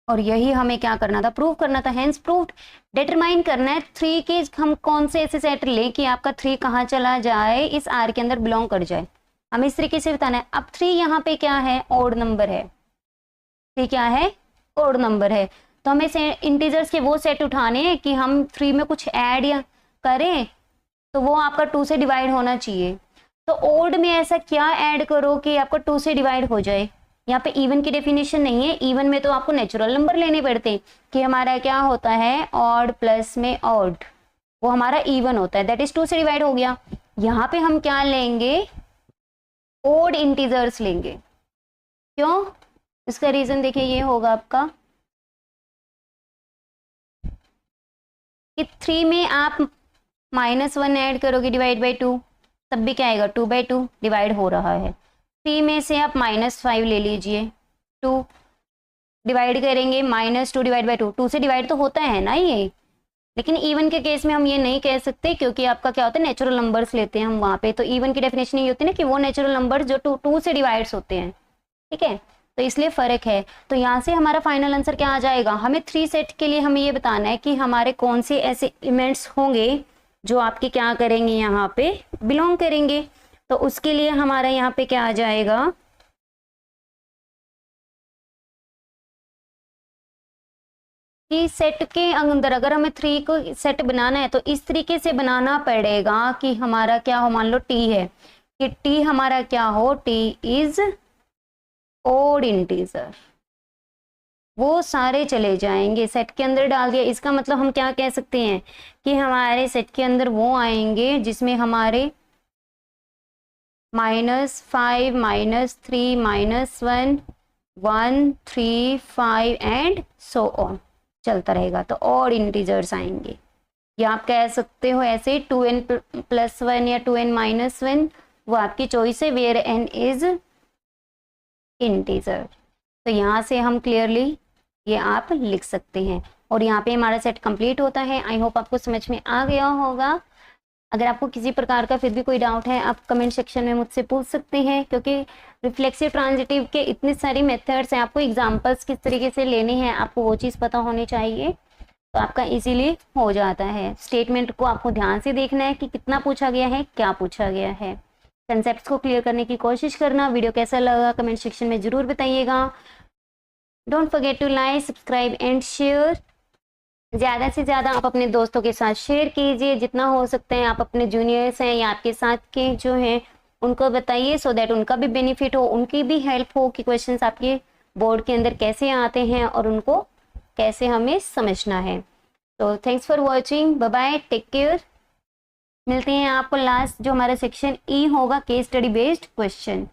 और यही हमें क्या करना था, प्रूव करना था। Hence proved. डिटरमाइन करना है 3 के हम कौन से ऐसे सेट लें कि आपका 3 कहाँ चला जाए, इस R के अंदर बिलोंग कर जाए। हमें इस तरीके से बताना है। अब 3 यहाँ पे क्या है, ऑड नंबर है। 3 क्या है, ऑड नंबर है। तो हमें इंटीजर्स के वो सेट उठाने हैं कि हम 3 में कुछ ऐड या करें तो वो आपका 2 से डिवाइड होना चाहिए। तो ऑड में ऐसा क्या ऐड करो कि आपका 2 से डिवाइड हो जाए। यहाँ पे इवन की डेफिनेशन नहीं है। इवन में तो आपको नेचुरल नंबर लेने पड़ते हैं कि हमारा क्या होता है, ऑड प्लस में ऑड, वो हमारा इवन होता है, दैट इज 2 से डिवाइड हो गया। यहाँ पे हम क्या लेंगे, ऑड इंटीजर्स लेंगे। क्यों, इसका रीजन देखिए ये होगा आपका कि 3 में आप -1 ऐड करोगे डिवाइड बाई 2, तब भी क्या आएगा, 2/2 डिवाइड हो रहा है। 3 में से आप -5 ले लीजिए, 2 डिवाइड करेंगे, -2 डिवाइड बाई 2, 2 से डिवाइड तो होता है ना ये। लेकिन इवन के केस में हम ये नहीं कह सकते, क्योंकि आपका क्या होता है, नेचुरल नंबर्स लेते हैं हम वहाँ पे। तो इवन की डेफिनेशन ये होती है ना कि वो नेचुरल नंबर जो 2 से डिवाइड्स होते हैं, ठीक है। तो इसलिए फर्क है। तो यहाँ से हमारा फाइनल आंसर क्या आ जाएगा, हमें 3 सेट के लिए हमें ये बताना है कि हमारे कौन से ऐसे एलिमेंट्स होंगे जो आपके क्या करेंगे, यहाँ पे बिलोंग करेंगे। तो उसके लिए हमारा यहाँ पे क्या आ जाएगा, कि सेट के अंदर अगर हमें 3 को सेट बनाना है तो इस तरीके से बनाना पड़ेगा कि हमारा क्या हो, मान लो T है, कि T हमारा क्या हो, T इज ऑड इंटीजर। वो सारे चले जाएंगे, सेट के अंदर डाल दिया। इसका मतलब हम क्या कह सकते हैं कि हमारे सेट के अंदर वो आएंगे जिसमें हमारे -5, -3, -1, 1, 3, 5 एंड सो ऑन चलता रहेगा। तो ऑड इंटीजर्स आएंगे, या आप कह सकते हो ऐसे 2n+1 या 2n-1, वो आपकी चॉइस है, वेयर n इज इंटीजर। तो यहाँ से हम क्लियरली ये आप लिख सकते हैं। और यहाँ पे हमारा सेट कंप्लीट होता है। आई होप आपको समझ में आ गया होगा। अगर आपको किसी प्रकार का फिर भी कोई डाउट है, आप कमेंट सेक्शन में मुझसे पूछ सकते हैं, क्योंकि रिफ्लेक्सिव ट्रांजिटिव के इतने सारे मेथड्स हैं, आपको एग्जांपल्स किस तरीके से लेने हैं आपको वो चीज़ पता होनी चाहिए, तो आपका इजीली हो जाता है। स्टेटमेंट को आपको ध्यान से देखना है कि कितना पूछा गया है, क्या पूछा गया है। कंसेप्ट्स को क्लियर करने की कोशिश करना। वीडियो कैसा लगा कमेंट सेक्शन में ज़रूर बताइएगा। Don't forget to like, subscribe and share. ज़्यादा से ज़्यादा आप अपने दोस्तों के साथ शेयर कीजिए, जितना हो सकता है आप अपने जूनियर्स हैं या आपके साथ के जो हैं उनको बताइए, सो दैट उनका भी बेनिफिट हो, उनकी भी हेल्प हो कि क्वेश्चंस आपके बोर्ड के अंदर कैसे आते हैं और उनको कैसे हमें समझना है। तो thanks for watching, bye bye, take care. मिलते हैं आपको लास्ट जो हमारा सेक्शन ई होगा, केस स्टडी बेस्ड क्वेश्चन।